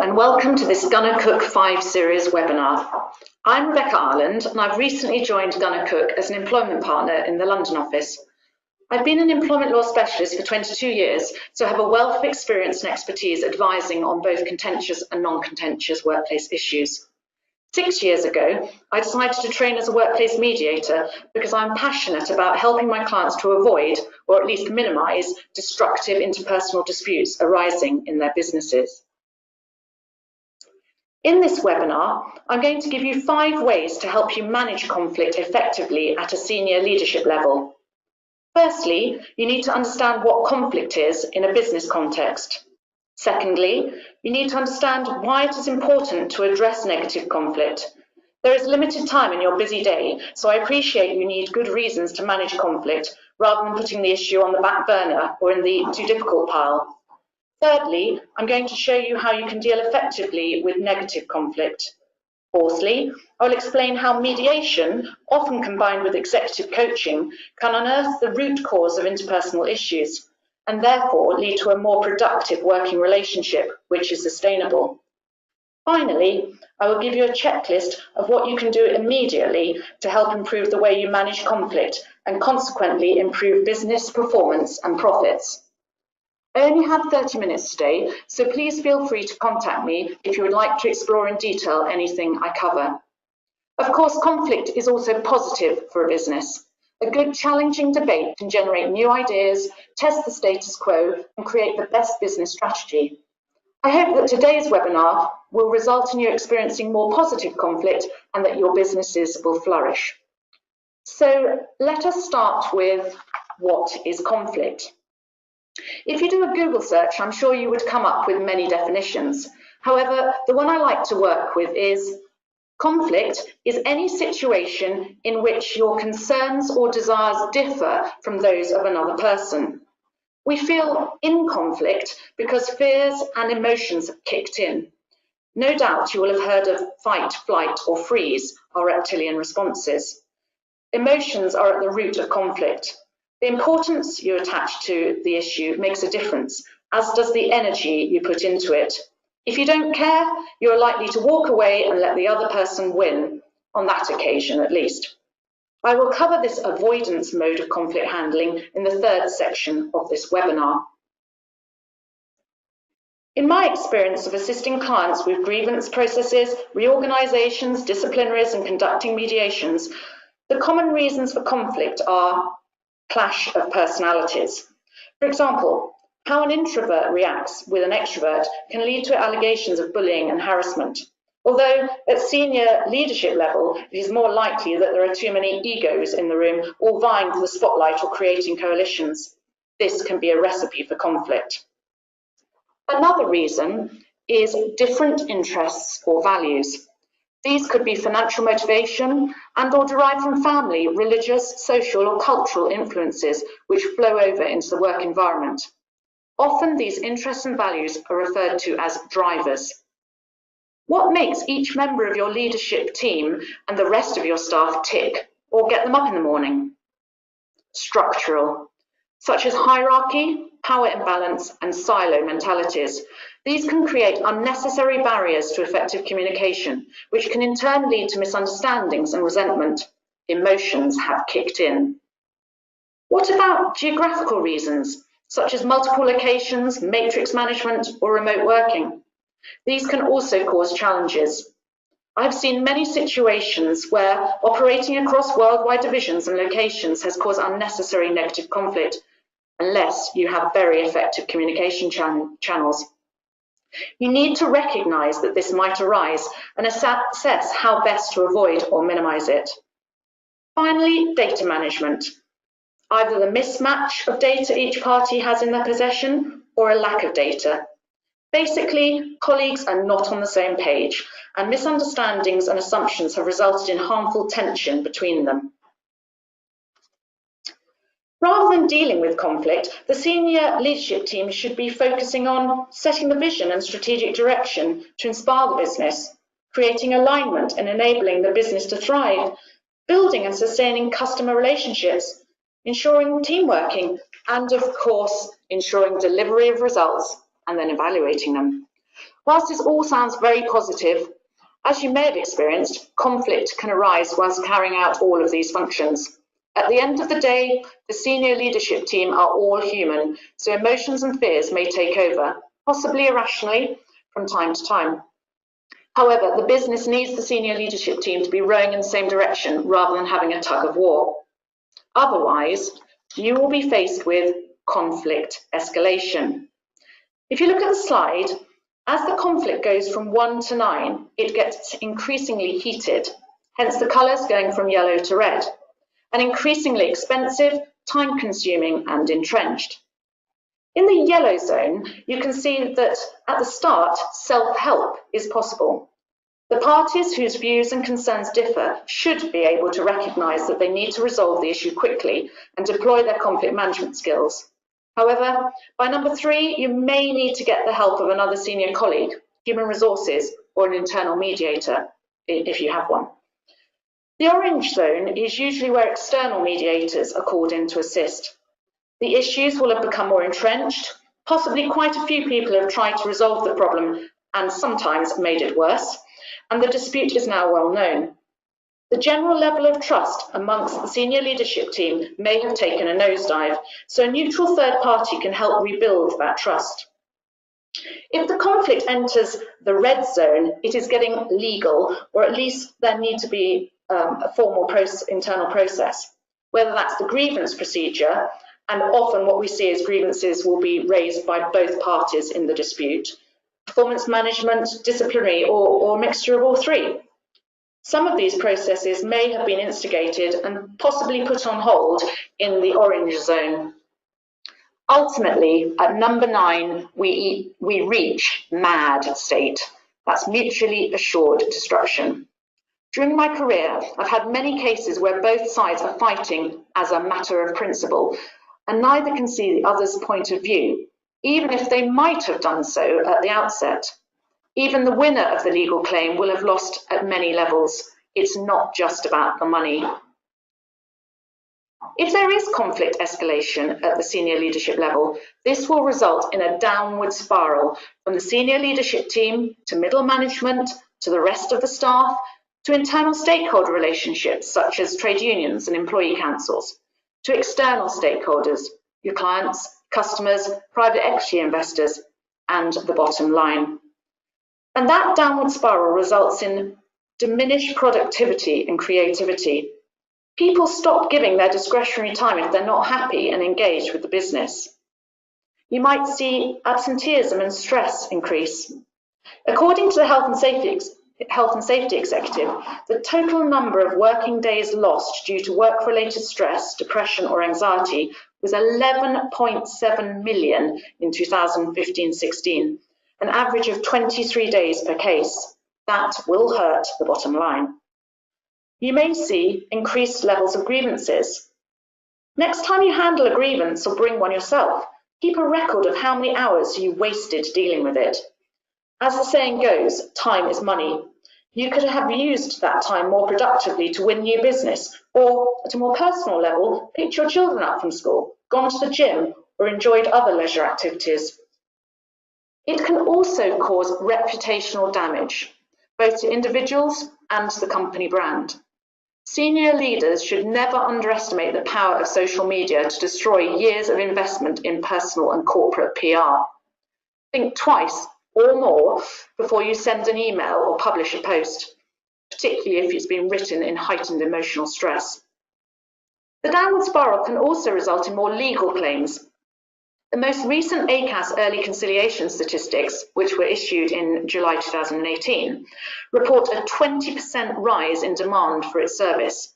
and welcome to this gunnercooke 5 series webinar. I'm Rebecca Ireland and I've recently joined gunnercooke as an employment partner in the London office. I've been an employment law specialist for 22 years, so I have a wealth of experience and expertise advising on both contentious and non-contentious workplace issues. 6 years ago, I decided to train as a workplace mediator because I'm passionate about helping my clients to avoid, or at least minimise, destructive interpersonal disputes arising in their businesses. In this webinar, I'm going to give you 5 ways to help you manage conflict effectively at a senior leadership level. Firstly, you need to understand what conflict is in a business context. Secondly, you need to understand why it is important to address negative conflict. There is limited time in your busy day, so I appreciate you need good reasons to manage conflict rather than putting the issue on the back burner or in the too difficult pile. Thirdly, I'm going to show you how you can deal effectively with negative conflict. Fourthly, I'll explain how mediation, often combined with executive coaching, can unearth the root cause of interpersonal issues and therefore lead to a more productive working relationship, which is sustainable. Finally, I will give you a checklist of what you can do immediately to help improve the way you manage conflict and consequently improve business performance and profits. I only have 30 minutes today, so please feel free to contact me if you would like to explore in detail anything I cover. Of course, conflict is also positive for a business. A good challenging debate can generate new ideas, test the status quo, and create the best business strategy. I hope that today's webinar will result in you experiencing more positive conflict and that your businesses will flourish. So let us start with what is conflict? If you do a Google search, I'm sure you would come up with many definitions. However, the one I like to work with is conflict is any situation in which your concerns or desires differ from those of another person. We feel in conflict because fears and emotions have kicked in. No doubt you will have heard of fight, flight, or freeze, our reptilian responses. Emotions are at the root of conflict. The importance you attach to the issue makes a difference, as does the energy you put into it. If you don't care, you're likely to walk away and let the other person win, on that occasion at least. I will cover this avoidance mode of conflict handling in the 3rd section of this webinar. In my experience of assisting clients with grievance processes, reorganisations, disciplinaries and conducting mediations, the common reasons for conflict are clash of personalities. For example, how an introvert reacts with an extrovert can lead to allegations of bullying and harassment. Although at senior leadership level, it is more likely that there are too many egos in the room, all vying for the spotlight or creating coalitions. This can be a recipe for conflict. Another reason is different interests or values. These could be financial motivation and or derived from family, religious, social or cultural influences which flow over into the work environment. Often these interests and values are referred to as drivers. What makes each member of your leadership team and the rest of your staff tick or get them up in the morning? Structural, such as hierarchy, power imbalance and silo mentalities. These can create unnecessary barriers to effective communication, which can in turn lead to misunderstandings and resentment. Emotions have kicked in. What about geographical reasons, such as multiple locations, matrix management, or remote working? These can also cause challenges. I've seen many situations where operating across worldwide divisions and locations has caused unnecessary negative conflict, unless you have very effective communication channels. You need to recognise that this might arise and assess how best to avoid or minimise it. Finally, data management. Either the mismatch of data each party has in their possession or a lack of data. Basically, colleagues are not on the same page and misunderstandings and assumptions have resulted in harmful tension between them. Rather than dealing with conflict, the senior leadership team should be focusing on setting the vision and strategic direction to inspire the business, creating alignment and enabling the business to thrive, building and sustaining customer relationships, ensuring team working, and of course, ensuring delivery of results and then evaluating them. Whilst this all sounds very positive, as you may have experienced, conflict can arise whilst carrying out all of these functions. At the end of the day, the senior leadership team are all human, so emotions and fears may take over, possibly irrationally, from time to time. However, the business needs the senior leadership team to be rowing in the same direction rather than having a tug of war. Otherwise, you will be faced with conflict escalation. If you look at the slide, as the conflict goes from 1 to 9, it gets increasingly heated, hence the colours going from yellow to red, and increasingly expensive, time-consuming and entrenched. In the yellow zone, you can see that at the start, self-help is possible. The parties whose views and concerns differ should be able to recognise that they need to resolve the issue quickly and deploy their conflict management skills. However, by number 3, you may need to get the help of another senior colleague, human resources, or an internal mediator, if you have one. The orange zone is usually where external mediators are called in to assist. The issues will have become more entrenched, possibly quite a few people have tried to resolve the problem and sometimes made it worse, and the dispute is now well known. The general level of trust amongst the senior leadership team may have taken a nosedive, so a neutral third party can help rebuild that trust. If the conflict enters the red zone, it is getting legal, or at least there needs to be a formal internal process, whether that's the grievance procedure, and often what we see is grievances will be raised by both parties in the dispute, performance management, disciplinary, or a mixture of all three. Some of these processes may have been instigated and possibly put on hold in the orange zone. Ultimately, at number 9, we reach MAD state. That's mutually assured destruction. During my career, I've had many cases where both sides are fighting as a matter of principle, and neither can see the other's point of view, even if they might have done so at the outset. Even the winner of the legal claim will have lost at many levels. It's not just about the money. If there is conflict escalation at the senior leadership level, this will result in a downward spiral from the senior leadership team to middle management, to the rest of the staff, to internal stakeholder relationships such as trade unions and employee councils, to external stakeholders, your clients, customers, private equity investors, and the bottom line. And that downward spiral results in diminished productivity and creativity. People stop giving their discretionary time if they're not happy and engaged with the business. You might see absenteeism and stress increase. According to the Health and Safety Executive, the total number of working days lost due to work-related stress, depression or anxiety was 11.7 million in 2015-16, an average of 23 days per case. That will hurt the bottom line. You may see increased levels of grievances. Next time you handle a grievance or bring one yourself, keep a record of how many hours you wasted dealing with it. As the saying goes, time is money. You could have used that time more productively to win new business, or at a more personal level, picked your children up from school, gone to the gym, or enjoyed other leisure activities. It can also cause reputational damage, both to individuals and to the company brand. Senior leaders should never underestimate the power of social media to destroy years of investment in personal and corporate PR. Think twice or more before you send an email or publish a post, particularly if it's been written in heightened emotional stress. The downward spiral can also result in more legal claims. The most recent ACAS early conciliation statistics, which were issued in July 2018, report a 20% rise in demand for its service.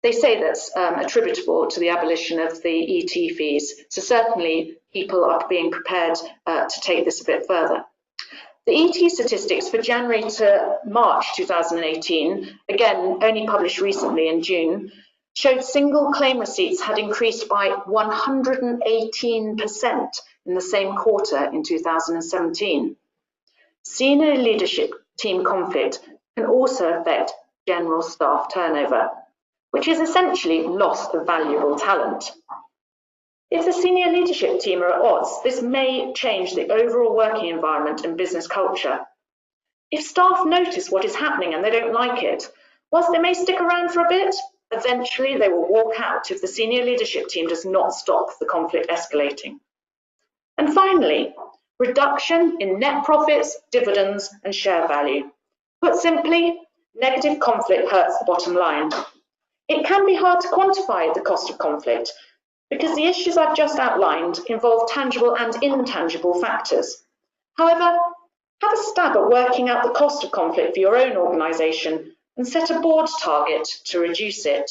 They say that's attributable to the abolition of the ET fees, so certainly people are being prepared to take this a bit further. The ET statistics for January to March 2018, again only published recently in June, showed single claim receipts had increased by 118% in the same quarter in 2017. Senior leadership team conflict can also affect general staff turnover, which is essentially loss of valuable talent. If the senior leadership team are at odds, this may change the overall working environment and business culture. If staff notice what is happening and they don't like it, whilst they may stick around for a bit, eventually they will walk out if the senior leadership team does not stop the conflict escalating. And finally, reduction in net profits, dividends, and share value. Put simply, negative conflict hurts the bottom line. It can be hard to quantify the cost of conflict because the issues I've just outlined involve tangible and intangible factors. However, have a stab at working out the cost of conflict for your own organisation and set a board target to reduce it.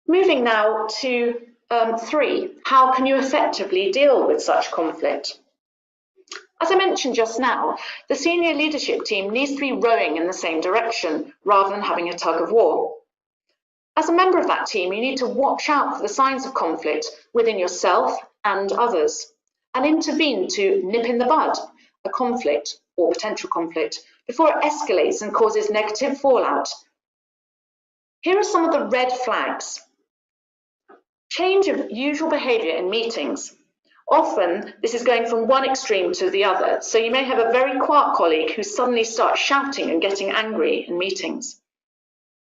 Moving now to 3, how can you effectively deal with such conflict? As I mentioned just now, the senior leadership team needs to be rowing in the same direction rather than having a tug of war. As a member of that team, you need to watch out for the signs of conflict within yourself and others and intervene to nip in the bud a conflict or potential conflict before it escalates and causes negative fallout. Here are some of the red flags. Change of usual behaviour in meetings. Often, this is going from one extreme to the other, so you may have a very quiet colleague who suddenly starts shouting and getting angry in meetings.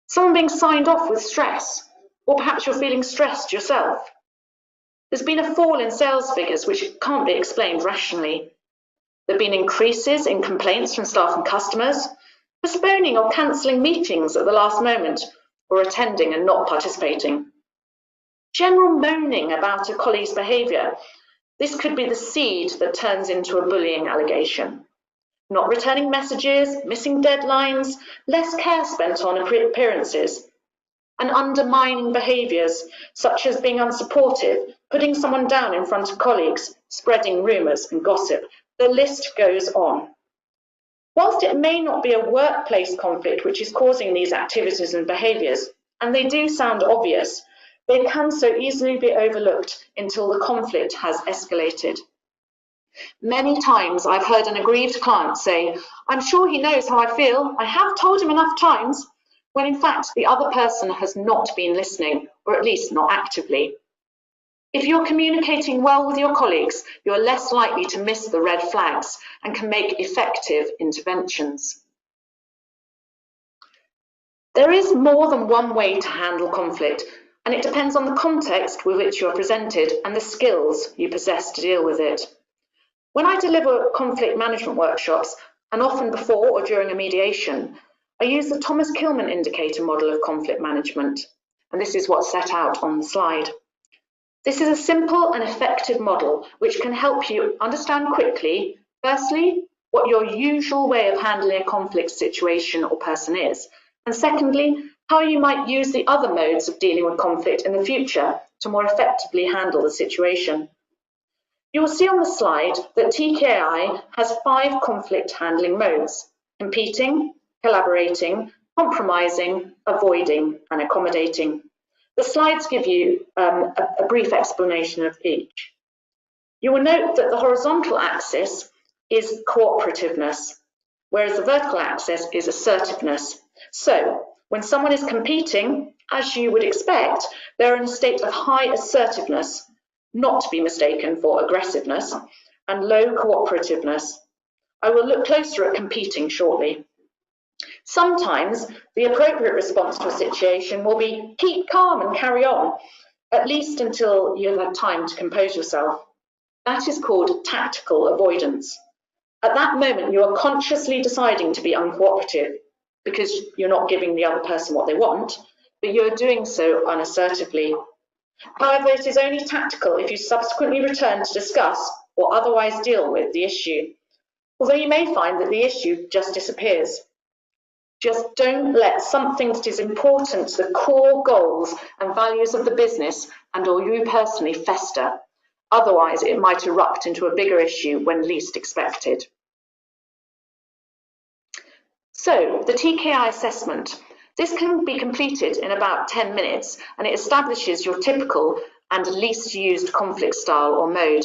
Someone being signed off with stress, or perhaps you're feeling stressed yourself. There's been a fall in sales figures which can't be explained rationally. There have been increases in complaints from staff and customers, postponing or cancelling meetings at the last moment, or attending and not participating. General moaning about a colleague's behaviour. This could be the seed that turns into a bullying allegation. Not returning messages, missing deadlines, less care spent on appearances, and undermining behaviours such as being unsupportive, putting someone down in front of colleagues, spreading rumours and gossip. The list goes on. Whilst it may not be a workplace conflict which is causing these activities and behaviours, and they do sound obvious, they can so easily be overlooked until the conflict has escalated. Many times I've heard an aggrieved client say, "I'm sure he knows how I feel. I have told him enough times," when in fact the other person has not been listening, or at least not actively. If you're communicating well with your colleagues, you're less likely to miss the red flags and can make effective interventions. There is more than one way to handle conflict, and it depends on the context with which you are presented and the skills you possess to deal with it. When I deliver conflict management workshops, and often before or during a mediation, I use the Thomas Kilmann indicator model of conflict management, and this is what's set out on the slide. This is a simple and effective model which can help you understand quickly, firstly, what your usual way of handling a conflict situation or person is, and secondly, how you might use the other modes of dealing with conflict in the future to more effectively handle the situation. You will see on the slide that TKI has 5 conflict handling modes: competing, collaborating, compromising, avoiding, and accommodating. The slides give you a brief explanation of each. You will note that the horizontal axis is cooperativeness, whereas the vertical axis is assertiveness. So, when someone is competing, as you would expect, they're in a state of high assertiveness, not to be mistaken for aggressiveness, and low cooperativeness. I will look closer at competing shortly. Sometimes the appropriate response to a situation will be keep calm and carry on, at least until you've had time to compose yourself. That is called tactical avoidance. At that moment, you are consciously deciding to be uncooperative because you're not giving the other person what they want, but you're doing so unassertively. However, it is only tactical if you subsequently return to discuss or otherwise deal with the issue, although you may find that the issue just disappears. Just don't let something that is important to the core goals and values of the business and or you personally fester. Otherwise, it might erupt into a bigger issue when least expected. So, the TKI assessment. This can be completed in about 10 minutes and it establishes your typical and least used conflict style or mode.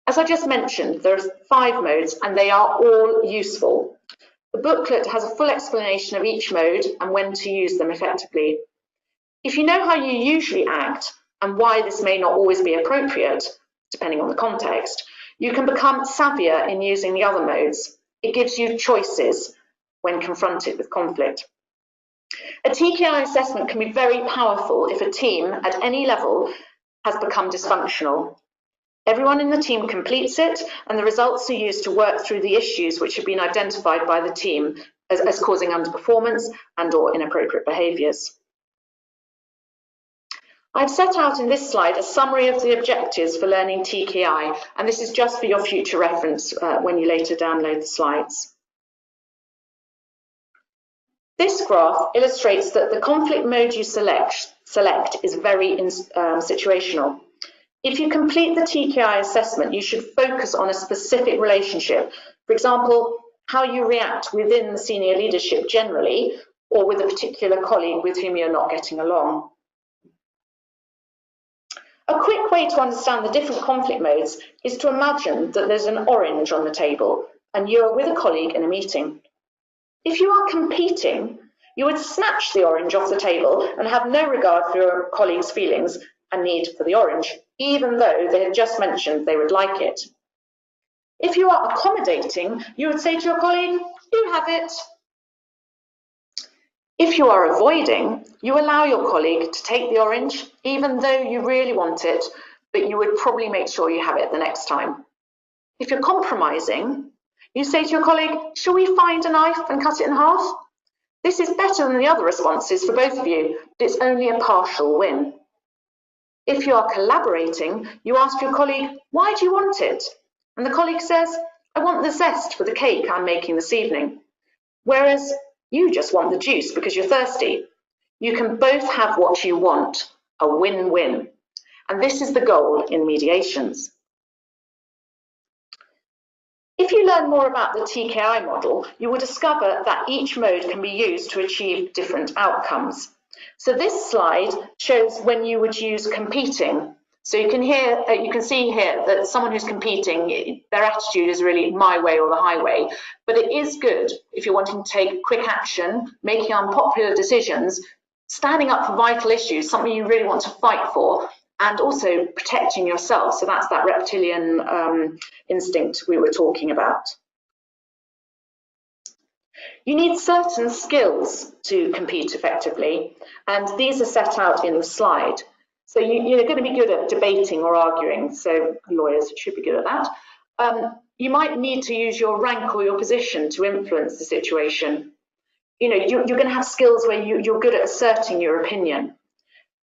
As I just mentioned, there are 5 modes and they are all useful. The booklet has a full explanation of each mode and when to use them effectively. If you know how you usually act, and why this may not always be appropriate, depending on the context, you can become savvier in using the other modes. It gives you choices when confronted with conflict. A TKI assessment can be very powerful if a team at any level has become dysfunctional. Everyone in the team completes it, and the results are used to work through the issues which have been identified by the team as causing underperformance and/or inappropriate behaviours. I've set out in this slide a summary of the objectives for learning TKI, and this is just for your future reference when you later download the slides. This graph illustrates that the conflict mode you select is very situational. If you complete the TKI assessment, you should focus on a specific relationship. For example, how you react within the senior leadership generally, or with a particular colleague with whom you're not getting along. A quick way to understand the different conflict modes is to imagine that there's an orange on the table and you're with a colleague in a meeting. If you are competing, you would snatch the orange off the table and have no regard for your colleague's feelings and need for the orange, even though they had just mentioned they would like it. If you are accommodating, you would say to your colleague, "You have it." If you are avoiding, you allow your colleague to take the orange, even though you really want it, but you would probably make sure you have it the next time. If you're compromising, you say to your colleague, "Shall we find a knife and cut it in half?" This is better than the other responses for both of you, but it's only a partial win. If you are collaborating, you ask your colleague, "Why do you want it?" And the colleague says, "I want the zest for the cake I'm making this evening." Whereas you just want the juice because you're thirsty. You can both have what you want, a win-win. And this is the goal in mediations. If you learn more about the TKI model, you will discover that each mode can be used to achieve different outcomes. So this slide shows when you would use competing. So you can see here that someone who's competing, their attitude is really my way or the highway. But it is good if you're wanting to take quick action, making unpopular decisions, standing up for vital issues, something you really want to fight for, and also protecting yourself. So that's that reptilian instinct we were talking about. You need certain skills to compete effectively, and these are set out in the slide. So you're going to be good at debating or arguing, so lawyers should be good at that. You might need to use your rank or your position to influence the situation. You're going to have skills where you're good at asserting your opinion.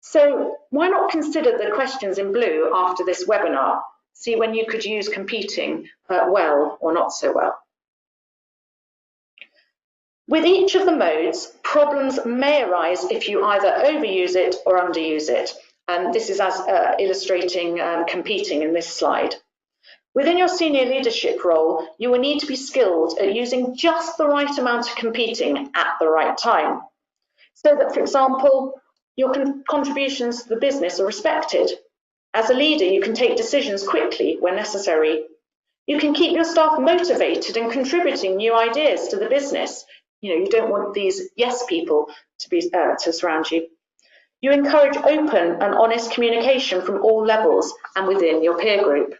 So why not consider the questions in blue after this webinar? See when you could use competing well or not so well. With each of the modes, problems may arise if you either overuse it or underuse it. And this is as illustrating competing in this slide. Within your senior leadership role, you will need to be skilled at using just the right amount of competing at the right time. So that, for example, your contributions to the business are respected. As a leader, you can take decisions quickly when necessary. You can keep your staff motivated and contributing new ideas to the business. You don't want these yes people to surround you. You encourage open and honest communication from all levels and within your peer group.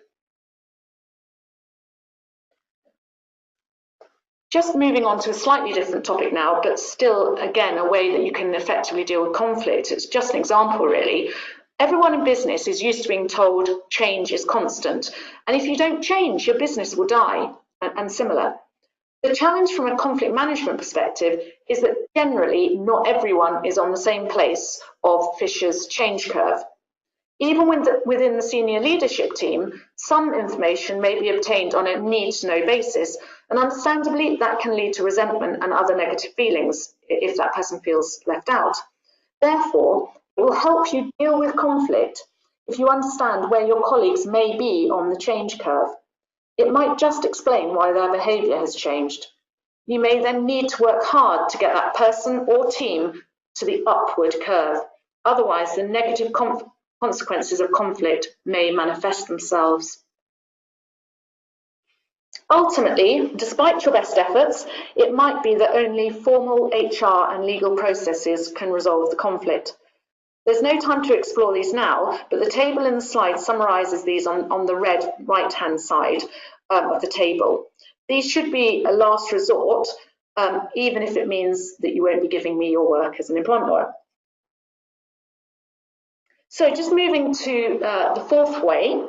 Just moving on to a slightly different topic now, but still, again, a way that you can effectively deal with conflict. It's just an example, really. Everyone in business is used to being told change is constant. And if you don't change, your business will die, and similar. The challenge from a conflict management perspective is that generally not everyone is on the same place of Fisher's change curve. Even within the senior leadership team, some information may be obtained on a need-to-know basis, and understandably that can lead to resentment and other negative feelings if that person feels left out. Therefore, it will help you deal with conflict if you understand where your colleagues may be on the change curve. It might just explain why their behaviour has changed. You may then need to work hard to get that person or team to the upward curve. Otherwise, the negative consequences of conflict may manifest themselves. Ultimately, despite your best efforts, it might be that only formal HR and legal processes can resolve the conflict. There's no time to explore these now, but the table in the slide summarises these on the red right-hand side of the table. These should be a last resort, even if it means that you won't be giving me your work as an employment lawyer. So just moving to the fourth way,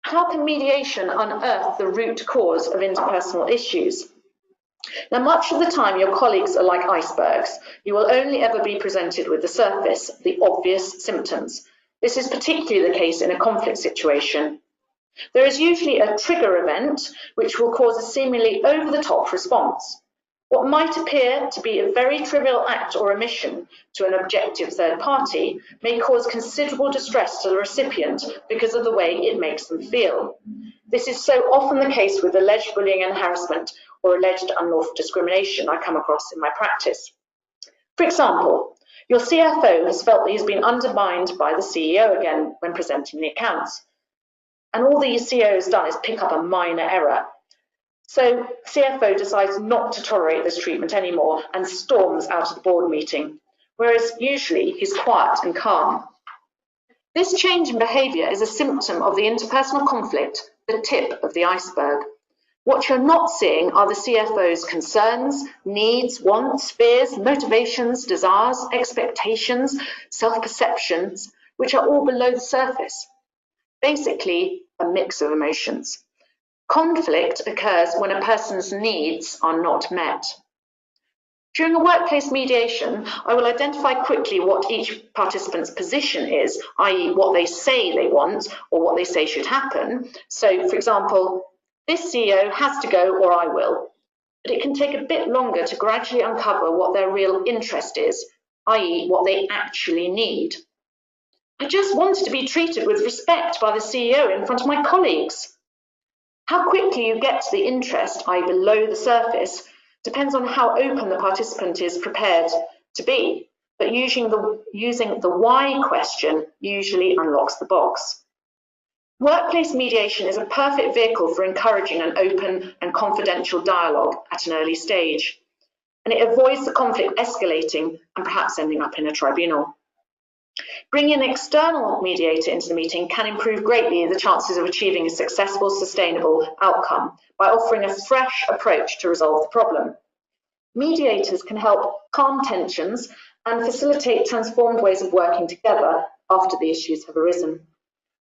how can mediation unearth the root cause of interpersonal issues? Now, much of the time, your colleagues are like icebergs. You will only ever be presented with the surface, the obvious symptoms. This is particularly the case in a conflict situation. There is usually a trigger event which will cause a seemingly over-the-top response. What might appear to be a very trivial act or omission to an objective third party may cause considerable distress to the recipient because of the way it makes them feel. This is so often the case with alleged bullying and harassment or alleged unlawful discrimination I come across in my practice. For example, your CFO has felt that he's been undermined by the CEO again when presenting the accounts. And all the CEO has done is pick up a minor error. So CFO decides not to tolerate this treatment anymore and storms out of the board meeting, whereas usually he's quiet and calm. This change in behaviour is a symptom of the interpersonal conflict, the tip of the iceberg. What you're not seeing are the CFO's concerns, needs, wants, fears, motivations, desires, expectations, self-perceptions, which are all below the surface. Basically, a mix of emotions. Conflict occurs when a person's needs are not met. During a workplace mediation, I will identify quickly what each participant's position is, i.e. what they say they want or what they say should happen. So, for example, this CEO has to go or I will. But it can take a bit longer to gradually uncover what their real interest is, i.e. what they actually need. I just wanted to be treated with respect by the CEO in front of my colleagues. How quickly you get to the interest, i.e. below the surface, depends on how open the participant is prepared to be, but using the why question usually unlocks the box. Workplace mediation is a perfect vehicle for encouraging an open and confidential dialogue at an early stage, and it avoids the conflict escalating and perhaps ending up in a tribunal. Bringing an external mediator into the meeting can improve greatly the chances of achieving a successful, sustainable outcome by offering a fresh approach to resolve the problem. Mediators can help calm tensions and facilitate transformed ways of working together after the issues have arisen.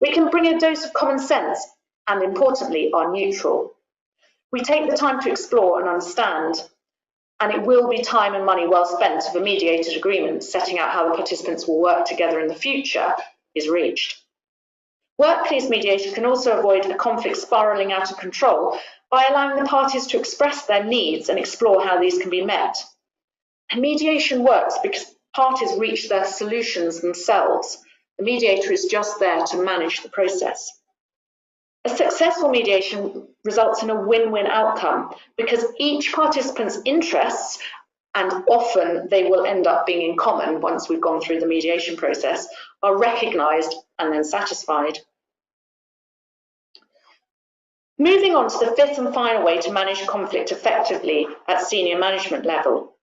We can bring a dose of common sense and, importantly, are neutral. We take the time to explore and understand, and it will be time and money well spent if a mediated agreement setting out how the participants will work together in the future is reached. Workplace mediation can also avoid a conflict spiralling out of control by allowing the parties to express their needs and explore how these can be met. And mediation works because parties reach their solutions themselves. The mediator is just there to manage the process. A successful mediation results in a win-win outcome because each participant's interests, and often they will end up being in common once we've gone through the mediation process, are recognised and then satisfied. Moving on to the fifth and final way to manage conflict effectively at senior management level.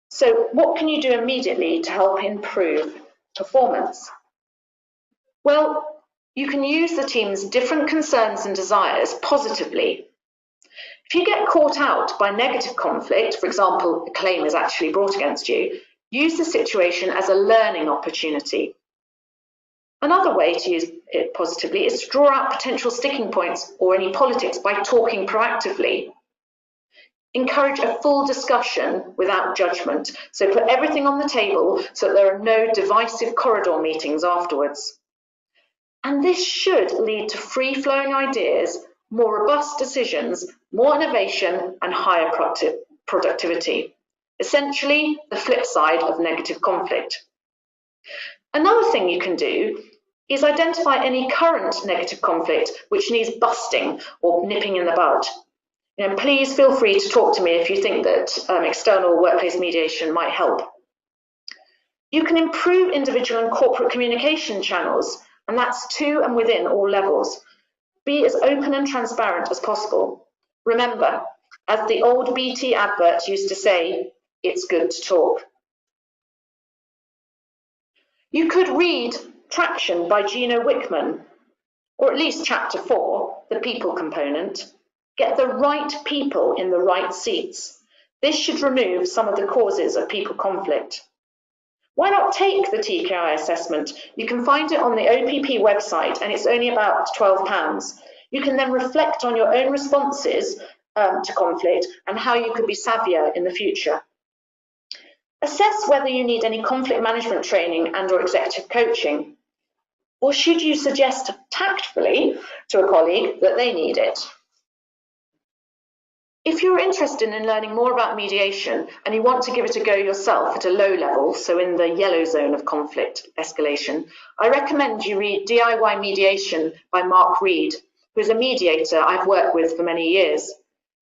So what can you do immediately to help improve performance? Well, you can use the team's different concerns and desires positively. If you get caught out by negative conflict, for example, a claim is actually brought against you, use the situation as a learning opportunity. Another way to use it positively is to draw out potential sticking points or any politics by talking proactively. Encourage a full discussion without judgment, so put everything on the table so that there are no divisive corridor meetings afterwards. And this should lead to free-flowing ideas, more robust decisions, more innovation, and higher productivity. Essentially, the flip side of negative conflict. Another thing you can do is identify any current negative conflict which needs busting or nipping in the bud. And please feel free to talk to me if you think that external workplace mediation might help. You can improve individual and corporate communication channels, and that's to and within all levels. Be as open and transparent as possible. Remember, as the old BT advert used to say, it's good to talk. You could read Traction by Gino Wickman, or at least chapter 4, the people component. Get the right people in the right seats. This should remove some of the causes of people conflict. Why not take the TKI assessment? You can find it on the OPP website and it's only about £12. You can then reflect on your own responses to conflict and how you could be savvier in the future. Assess whether you need any conflict management training and/or executive coaching, or should you suggest tactfully to a colleague that they need it. If you're interested in learning more about mediation and you want to give it a go yourself at a low level, so in the yellow zone of conflict escalation, I recommend you read DIY Mediation by Mark Reed, who is a mediator I've worked with for many years.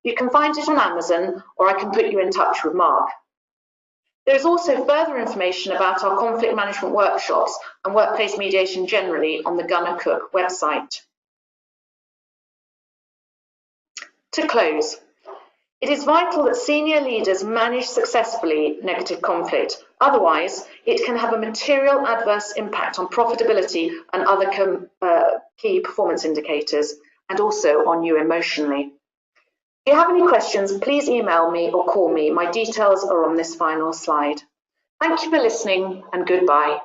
You can find it on Amazon, or I can put you in touch with Mark. There is also further information about our conflict management workshops and workplace mediation generally on the gunnercooke website. To close, it is vital that senior leaders manage successfully negative conflict. Otherwise, it can have a material adverse impact on profitability and other key performance indicators, and also on you emotionally. If you have any questions, please email me or call me. My details are on this final slide. Thank you for listening, and goodbye.